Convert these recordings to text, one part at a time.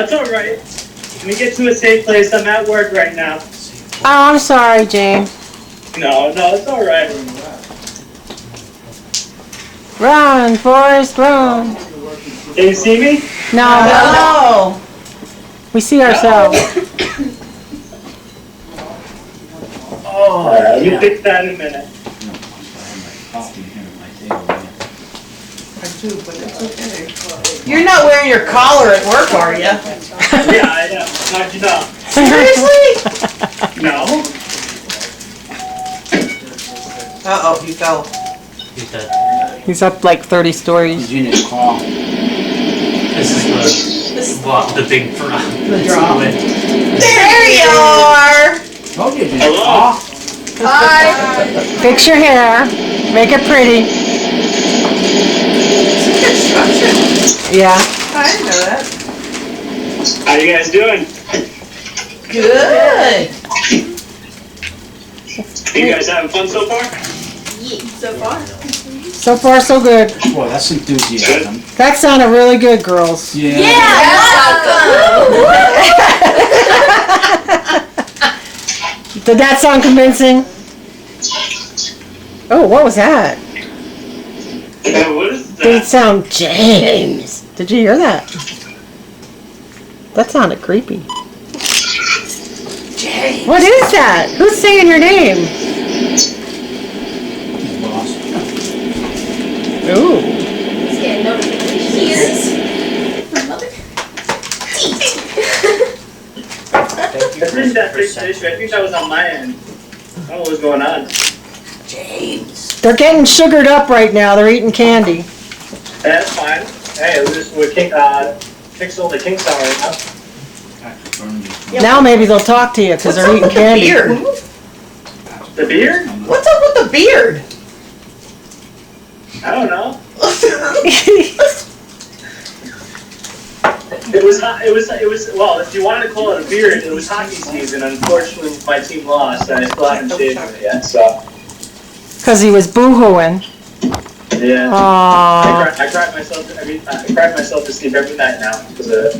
That's all right. Let me get to a safe place. I'm at work right now. Oh, I'm sorry, James. No, it's all right. Run, Forrest, run. Can you see me? No. We see ourselves. Oh, let me fix that in a minute. You're not wearing your collar at work, are you? Yeah, I am. How'd you know? Seriously? No. Uh-oh, he fell. He's dead. He's up like 30 stories. You need to call. This is the big drop. The drop. There you are! Told you, Hello? Hi. Fix your hair. Make it pretty. Construction. Yeah. I didn't know that. How you guys doing? Good. You guys having fun so far? So far. So far, so good. Boy, that's enthusiasm. That sounded really good, girls. Yeah. Did that sound convincing? Oh, what was that? What is Did it that? sound James? Did you hear that? That sounded creepy. James. What is that? Who's saying your name? Boss. Ooh. He's getting notifications. I think that fixed the issue. I think that was on my end. I don't know what was going on. James. They're getting sugared up right now. They're eating candy. That's fine. Hey, we're fixing the kinks out right now. Now maybe they'll talk to you because they're eating candy. Beard? The beard? What's up with the beard? I don't know. It was hot. It was. Well, if you wanted to call it a beard, it was hockey season. Unfortunately, my team lost, and I still haven't shaved it yet. So. Because he was boo-hooing. Yeah. Aww. I cried myself to sleep every night now because of it.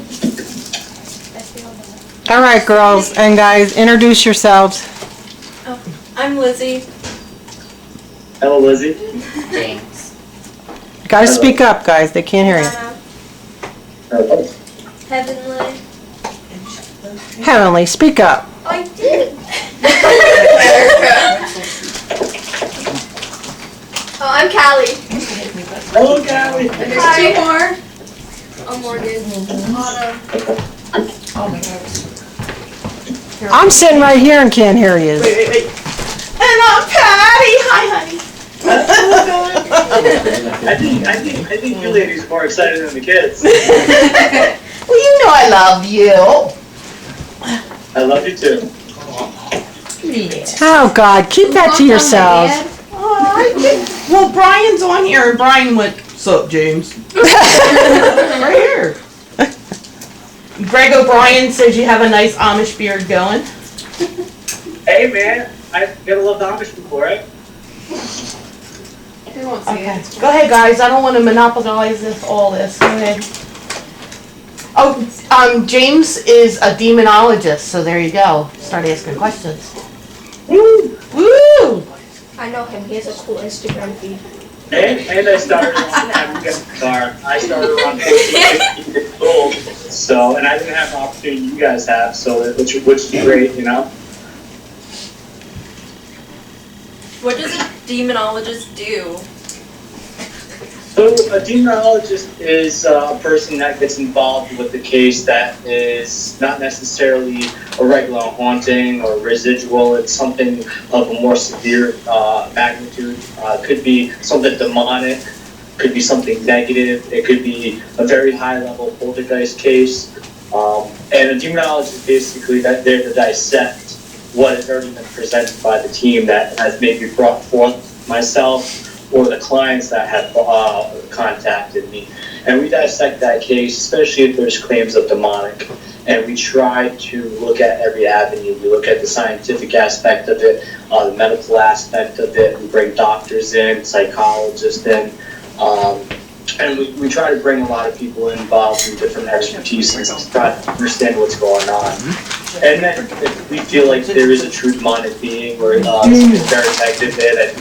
All right, girls and guys, introduce yourselves. Oh, I'm Lizzie. Hello, Lizzie. James. You gotta speak up, guys. They can't hear you. Anna. Hello. Heavenly. Heavenly, speak up. I did. Oh, I'm Callie. Hello, Callie. And there's two more. I'm Morgan. Autumn. Oh my God. I'm sitting right here and can't hear you. Wait. And I'm Patty. Hi, honey. I think you ladies are more excited than the kids. Well, you know I love you. I love you too. Oh, God, keep that to yourselves. Well, Brian's on here, and Brian went, "What's up, James?" Right here. Greg O'Brien says you have a nice Amish beard going. Hey, man, I gotta love the Amish people, right? They won't see Okay. it. Go ahead, guys. I don't want to monopolize all this. Go ahead. Oh, James is a demonologist, so there you go. Start asking questions. Woo! Woo! I know him. He has a cool Instagram feed. And I started around having a guitar. I started around 14 years old, so, and I didn't have the opportunity you guys have, so which is great, you know. What does a demonologist do? So a demonologist is a person that gets involved with the case that is not necessarily a regular haunting or residual. It's something of a more severe magnitude. Could be something demonic, could be something negative. It could be a very high-level poltergeist case. And a demonologist basically that there to dissect what has already been presented by the team that has maybe brought forth myself or the clients that have contacted me. And we dissect that case, especially if there's claims of demonic. And we try to look at every avenue. We look at the scientific aspect of it, the medical aspect of it. We bring doctors in, psychologists in. And we try to bring a lot of people involved in different expertise and try to understand what's going on. And then if we feel like there is a true demonic being or something very negative there that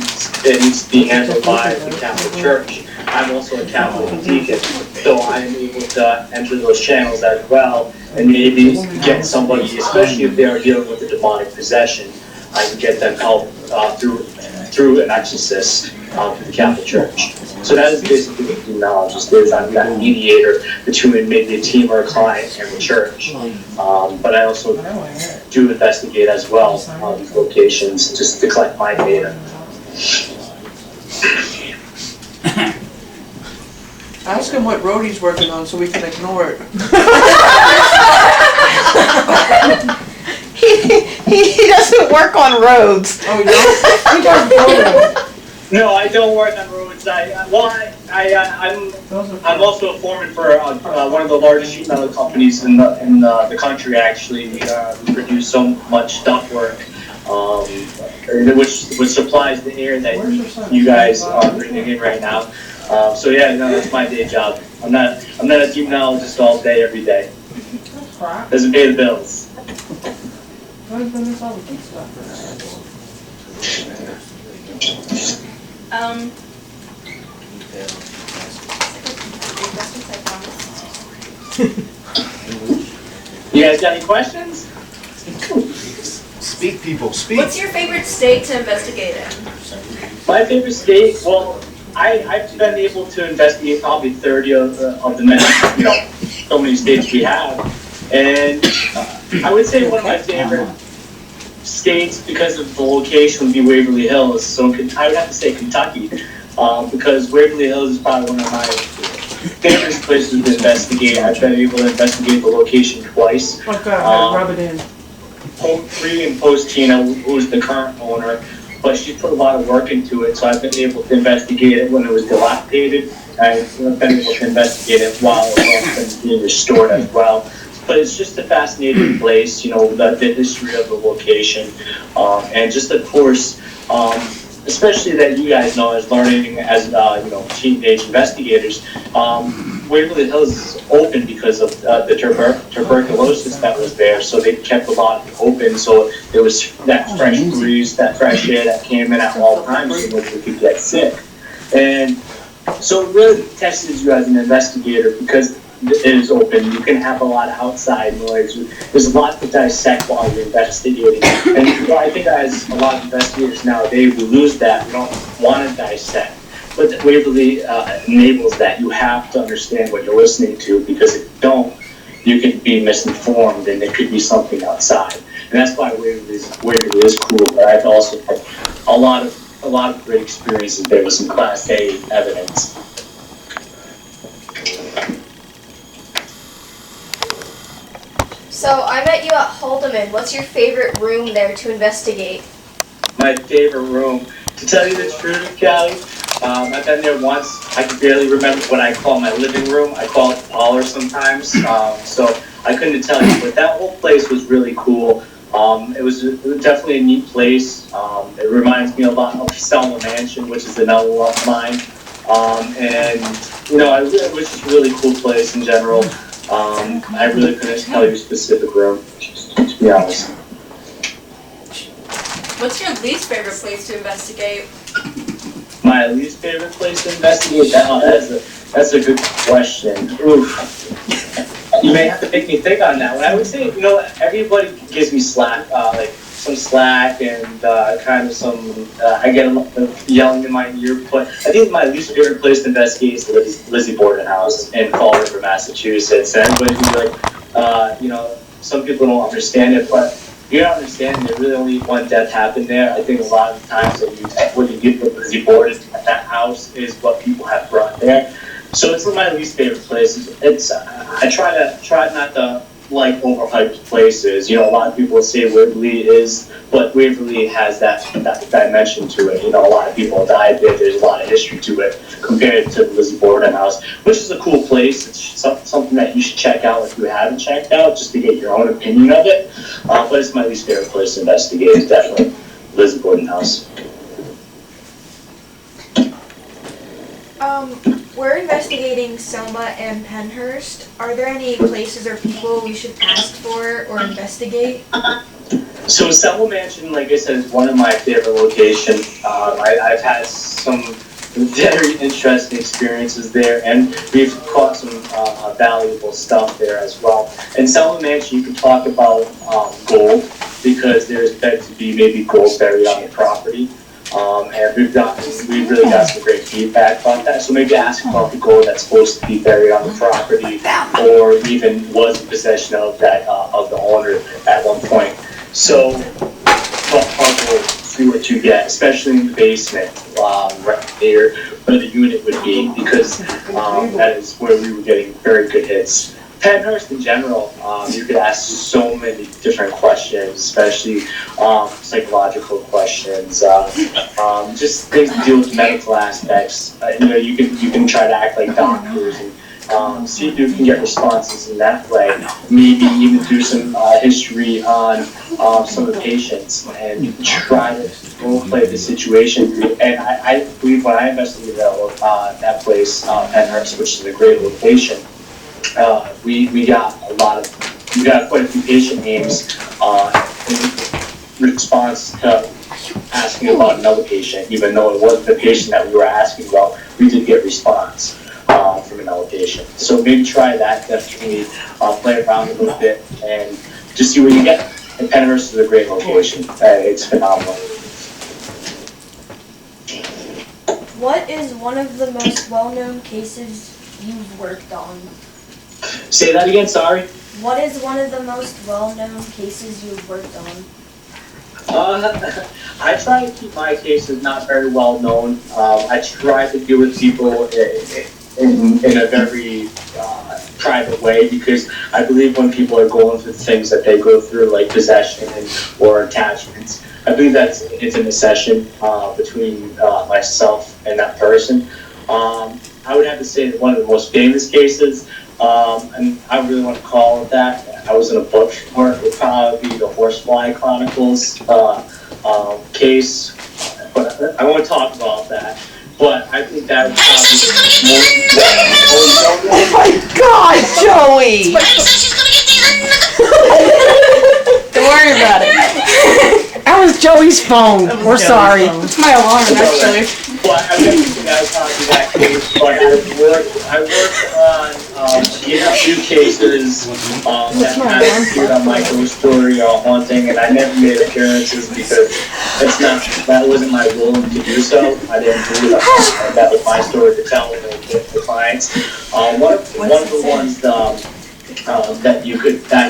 needs to be handled by the Catholic Church, I'm also a Catholic deacon, so I'm able to enter those channels as well and maybe get somebody, especially if they are dealing with a demonic possession, I can get them help through an exorcist through the Catholic Church. So that is basically what demonologist is. I'm that mediator between maybe a team or a client and the church. But I also do investigate as well on these locations just to collect my data. Ask him what road he's working on so we can ignore it. He doesn't work on roads. Oh, you don't? He does roads. No, I don't work on roads. I'm also a foreman for one of the largest sheet metal companies in the country. Actually, we produce so much ductwork, which supplies the air that you guys are breathing in right now. So yeah, no, that's my day job. I'm not a demonologist all day, every day. Doesn't pay the bills. You guys got any questions? Speak, people, speak. What's your favorite state to investigate in? My favorite state, well, I've been able to investigate probably 30 of the many, so many states we have. And I would say one of my favorite states, because of the location, would be Waverly Hills. So I would have to say Kentucky, because Waverly Hills is probably one of my favorite places to investigate. I've been able to investigate the location twice. Okay, rub it in. Pre and post Tina, who's the current owner, but she put a lot of work into it, so I've been able to investigate it when it was dilapidated. I've been able to investigate it while it was being restored as well. But it's just a fascinating place, the history of the location, and just of course, especially that you guys know as learning as teenage investigators. Waverly Hills is open because of the tuberculosis that was there, so they kept a lot open, so there was that fresh breeze, that fresh air that came in at all times so nobody could get sick. And so it really tests you as an investigator because it is open. You can have a lot of outside noise. There's a lot to dissect while you're investigating. And I think as a lot of investigators nowadays, we lose that. We don't want to dissect. But Waverly enables that. You have to understand what you're listening to, because if you don't, you can be misinformed and there could be something outside. And that's why Waverly is cool. But I've also had a lot of great experiences there with some Class A evidence. So I met you at Haldeman. What's your favorite room there to investigate? My favorite room, to tell you the truth, Callie, I've been there once. I can barely remember what I call my living room. I call it the parlor sometimes. So I couldn't tell you, but that whole place was really cool. It was definitely a neat place. It reminds me a lot of Selma Mansion, which is another one of mine. And it was just a really cool place in general. I really couldn't tell you a specific room, to be honest. What's your least favorite place to investigate? My least favorite place to investigate? That's a good question. Oof. You may have to make me think on that one. I would say, everybody gives me slack, like some slack and kind of some, I get a lot of yelling in my ear, but I think my least favorite place to investigate is Lizzie Borden House in Fall River, Massachusetts. And everybody's like, some people don't understand it, but you don't understand, there really only one death happened there. I think a lot of the times what you get with Lizzie Borden at that house is what people have brought there. So it's my least favorite place. I try not to like overhyped places. A lot of people say Waverly is, but Waverly has that dimension to it. A lot of people died there. There's a lot of history to it compared to the Lizzie Borden House, which is a cool place. It's something that you should check out if you haven't checked out, just to get your own opinion of it. But it's my least favorite place to investigate. It's definitely Lizzie Borden House. We're investigating Selma and Penhurst. Are there any places or people we should ask for or investigate? So Selma Mansion, like I said, is one of my favorite locations. I've had some very interesting experiences there, and we've caught some valuable stuff there as well. In Selma Mansion, you can talk about gold, because there's meant to be maybe gold buried on the property. And we've really got some great feedback about that. So maybe ask about the gold that's supposed to be buried on the property, or even was in possession of that of the owner at one point. So, see what you get, especially in the basement, right near where the unit would be, because that is where we were getting very good hits. Penhurst in general, you could ask so many different questions, especially psychological questions, just things to deal with medical aspects. You can try to act like doctors and see if you can get responses in that way. Maybe even do some history on some of the patients and try to role play the situation. And I believe when I investigated that place, Penhurst, which is a great location, we got quite a few patient names in response to asking about another patient. Even though it wasn't the patient that we were asking about, we did get response from another patient. So maybe try that, definitely play around a little bit and just see what you get. And Penhurst is a great location. It's phenomenal. What is one of the most well-known cases you've worked on? Say that again, sorry. What is one of the most well-known cases you've worked on? I try to keep my cases not very well known. I try to deal with people in a very private way, because I believe when people are going through things that they go through, like possession or attachments, I believe that's an intimate session between myself and that person. I would have to say that one of the most famous cases, and I really want to call it that, I was in a book for it, would probably be the Horsefly Chronicles case, but I won't talk about that. But I think that would probably be more... Oh my God, Joey! Don't worry about it. That was Joey's phone. We're sorry. It's my alarm, actually. Well, I mentioned that I was talking that case, but I worked on a few cases that kind of appeared on my ghost story haunting, and I never made appearances because that wasn't my role to do so. I didn't do that. That was my story to tell the clients. One of the ones that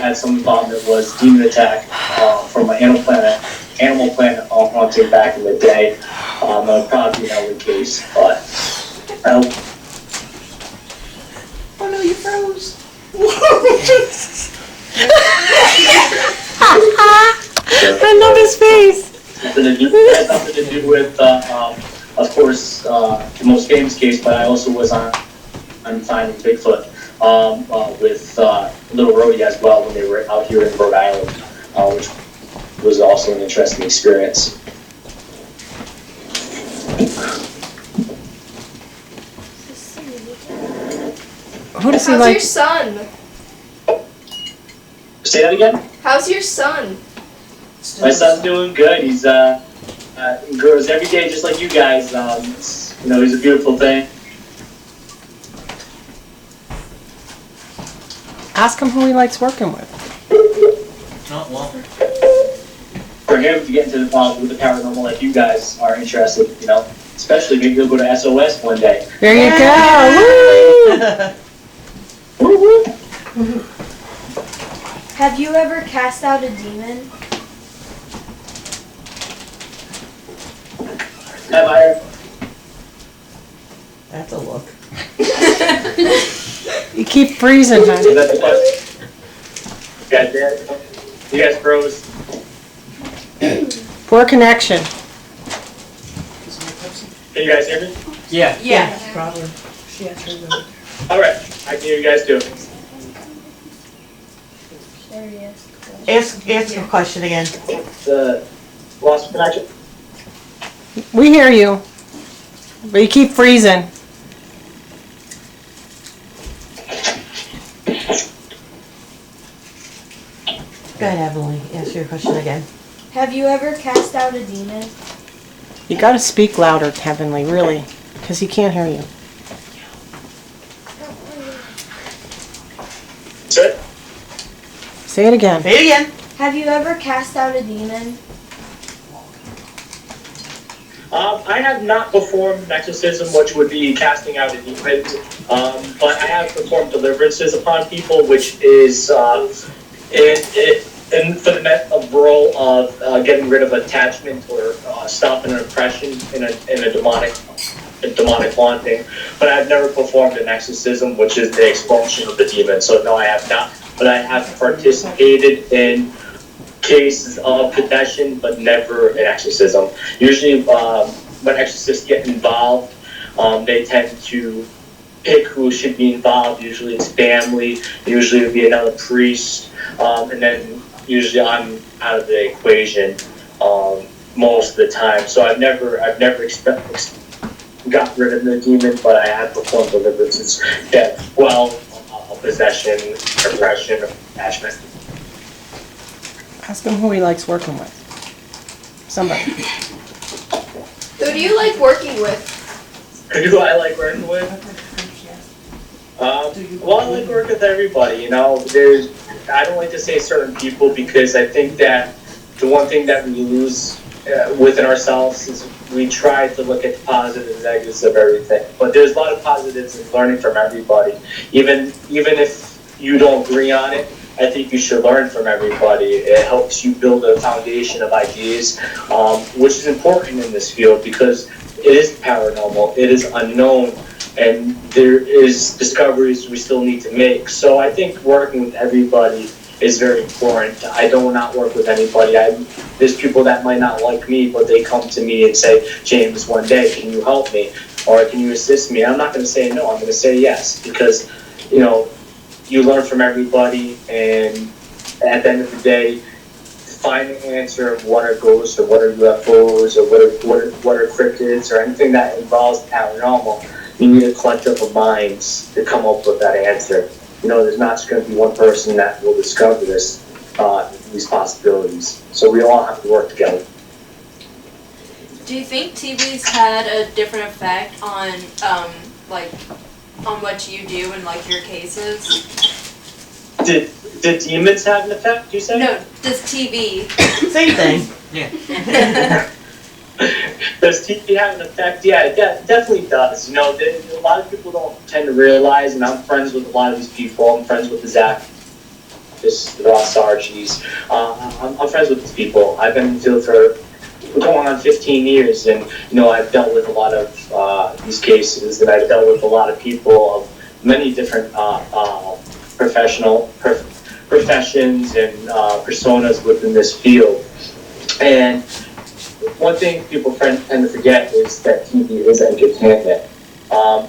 had some involvement was Demon Attack from my Animal Planet haunting back in the day. That would probably be an LA case, but Oh no, you froze. I love his face. it has nothing to do with, of course, the most famous case, but I also was on finding Bigfoot with Little Rhodey as well when they were out here in Rhode Island, which was also an interesting experience. Who does he How's like? your son? Say that again? How's your son? My son's doing good. He's he grows every day just like you guys. He's a beautiful thing. Ask him who he likes working with. Oh, well. For him to get into with the paranormal like you guys are interested, especially maybe he'll go to SOS one day. There you go. Woo! Have you ever cast out a demon? Have I? That's a look. You keep freezing, Is honey. that the question? You guys froze. Poor connection. Can you guys hear me? Yeah. Yeah, probably. She actually wrote. All right, I can hear you guys too. There he is. Ask a question again. The lost connection. We hear you, but you keep freezing. Go ahead, Emily. Ask your question again. Have you ever cast out a demon? You gotta speak louder, Heavenly, really, because he can't hear you. That's it. Say it again. Say it again. Have you ever cast out a demon? I have not performed an exorcism, which would be casting out a demon, but I have performed deliverances upon people, which is and for the role of getting rid of attachment or stopping an oppression in a demonic haunting. But I've never performed an exorcism, which is the expulsion of the demon. So no, I have not. But I have participated in cases of possession, but never an exorcism. Usually, when exorcists get involved, they tend to pick who should be involved. Usually, it's family. Usually, it would be another priest, and then usually I'm out of the equation most of the time. So I've never got rid of the demon, but I have performed deliverances that possession, oppression, attachment. Ask him who he likes working with. Somebody. Who do you like working with? Who do I like working with? Well, I like working with everybody. You know, I don't like to say certain people because I think that the one thing that we lose within ourselves is we try to look at the positives and negatives of everything. But there's a lot of positives in learning from everybody. Even if you don't agree on it, I think you should learn from everybody. It helps you build a foundation of ideas, which is important in this field because it is paranormal, it is unknown, and there is discoveries we still need to make. So I think working with everybody is very important. I do not work with anybody. There's people that might not like me, but they come to me and say, James, one day, can you help me? Or can you assist me? I'm not going to say no, I'm going to say yes, because, you know, you learn from everybody, and at the end of the day, to find an answer of what are ghosts, or what are UFOs, or what are cryptids, or anything that involves paranormal, you need a collective of minds to come up with that answer. You know, there's not just going to be one person that will discover these possibilities. So we all have to work together. Do you think TV's had a different effect on, on what you do in, like, your cases? Did demons have an effect, you say? No, does TV. Same thing. Yeah. Does TV have an effect? Yeah, it definitely does. You know, a lot of people don't tend to realize, and I'm friends with a lot of these people. I'm friends with the Ross Archies. I'm friends with these people. I've been in the field for going on 15 years, and, you know, I've dealt with a lot of these cases, and I've dealt with a lot of people of many different professions and personas within this field. And one thing people tend to forget is that TV is entertainment.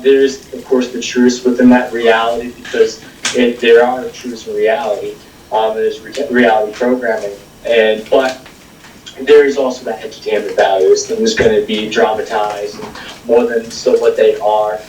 There is, of course, the truths within that reality, because there are truths in reality. There's reality programming, but there is also that entertainment value. Things going to be dramatized and more than so what they are.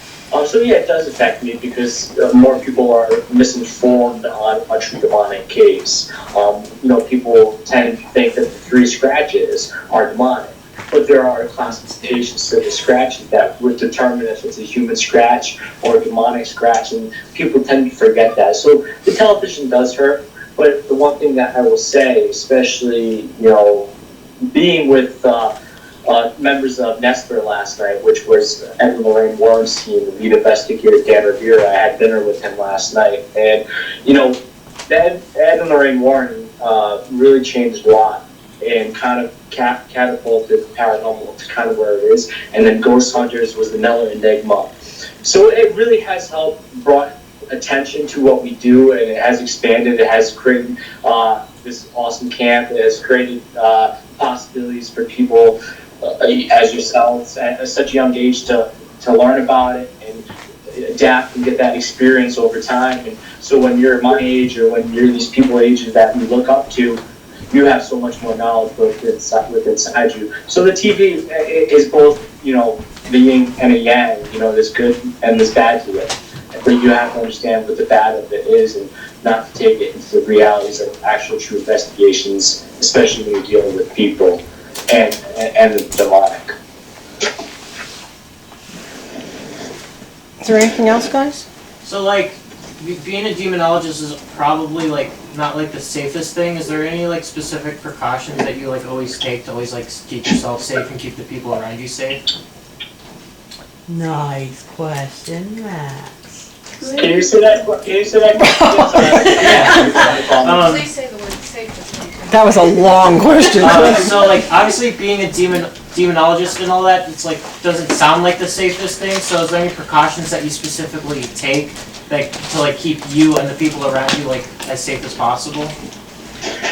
So yeah, it does affect me because more people are misinformed on a true demonic case. You know, people tend to think that the 3 scratches are demonic, but there are classifications to the scratches that would determine if it's a human scratch or a demonic scratch, and people tend to forget that. So the television does hurt, but the one thing that I will say, especially, you know, being with members of Nestor last night, which was Ed and Lorraine Warren's team, the lead investigator Dan Rivera. I had dinner with him last night, and, you know, Ed and Lorraine Warren really changed a lot and kind of catapulted paranormal to kind of where it is. And then Ghost Hunters was another enigma. So it really has brought attention to what we do, and it has expanded. It has created this awesome camp. It has created possibilities for people as yourselves at such a young age to learn about it and adapt and get that experience over time. And so when you're my age, or when you're these people ages that we look up to, you have so much more knowledge inside you. So the TV is both, you know, the yin and a yang. You know, there's good and there's bad to it. but you have to understand what the bad of it is and not to take it into the realities of actual true investigations, especially when you're dealing with people and the demonic. Is there anything else, guys? So like, being a demonologist is probably like not like the safest thing. Is there any like specific precautions that you like always take to always like keep yourself safe and keep the people around you safe? Nice question, Max. Can you say that? Can you say that? Please say the word safe just one time. That was a long question. So like, obviously being a demonologist and all that, it's like, doesn't sound like the safest thing. So is there any precautions that you specifically take like to like keep you and the people around you like as safe as possible?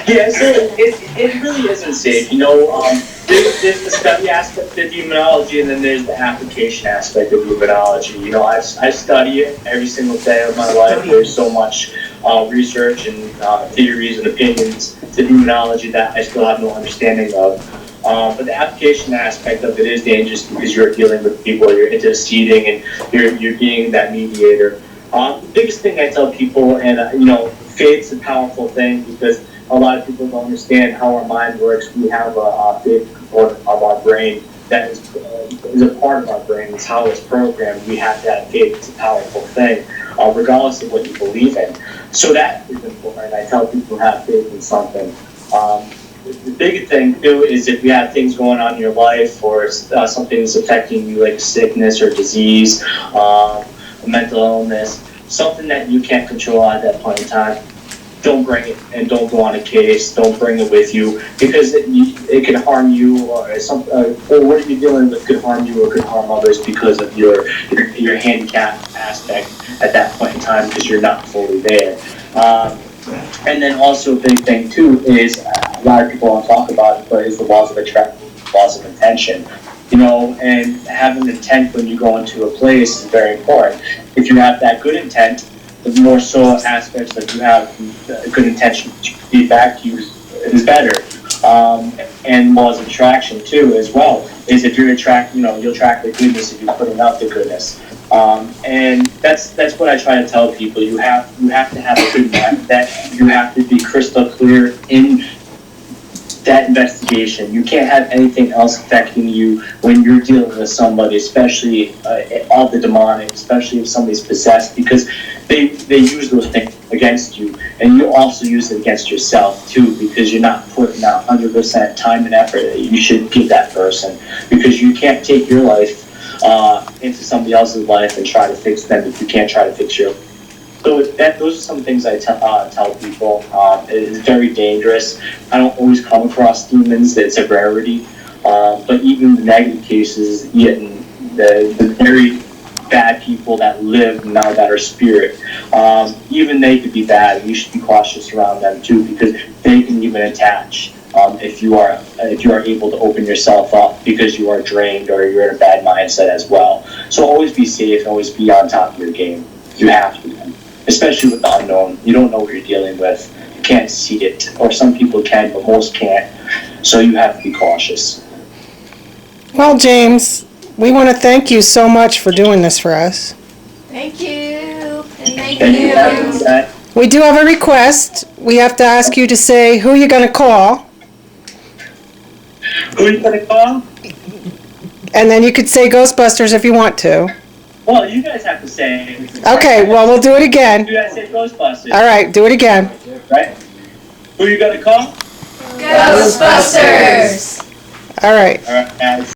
Yeah, so it really isn't safe. You know, there's the study aspect of demonology, and then there's the application aspect of demonology. You know, I study it every single day of my life. There's so much research and theories and opinions to demonology that I still have no understanding of. But the application aspect of it is dangerous because you're dealing with people, you're interceding, and you're being that mediator. The biggest thing I tell people, and you know, faith's a powerful thing because a lot of people don't understand how our mind works. We have a faith component of our brain that is a part of our brain. It's how it's programmed. We have to have faith. It's a powerful thing, regardless of what you believe in. So that is important. I tell people to have faith in something. The big thing too is if you have things going on in your life or something is affecting you, like sickness or disease, a mental illness, something that you can't control at that point in time, don't bring it and don't go on a case. Don't bring it with you because it could harm you or what you're dealing with could harm you or could harm others because of your handicap aspect at that point in time because you're not fully there. And then also a big thing too is a lot of people don't talk about it, but is the laws of attraction, laws of intention. You know, and having intent when you go into a place is very important. If you have that good intent, the more so aspects that you have a good intention to be back to you is better. And laws of attraction too, as well, is if you're you'll attract the goodness if you're putting out the goodness. And that's what I try to tell people. You have to have a good mind. That you have to be crystal clear in that investigation. You can't have anything else affecting you when you're dealing with somebody, especially of the demonic, especially if somebody's possessed, because they use those things against you, and you also use it against yourself too, because you're not putting out 100% time and effort that you should give that person, because you can't take your life into somebody else's life and try to fix them if you can't try to fix your. So those are some things I tell people. It is very dangerous. I don't always come across demons. It's a rarity. But even the negative cases, the very bad people that live now that are spirit, even they could be bad. You should be cautious around them too because they can even attach. If you are able to open yourself up because you are drained or you're in a bad mindset as well. So always be safe. Always be on top of your game. You have to. Especially with the unknown. You don't know what you're dealing with. You can't see it. Or some people can, but most can't. So you have to be cautious. Well, James, we want to thank you so much for doing this for us. Thank you. And thank Thank you for having you. me, Matt. We do have a request. We have to ask you to say who you're going to call. Who are you going to call? And then you could say Ghostbusters if you want to. Well, you guys have to say. Okay, well, we'll do it again. You guys say Ghostbusters. All right, do it again. Right? Who are you going to call? Ghostbusters. All right. All right, guys.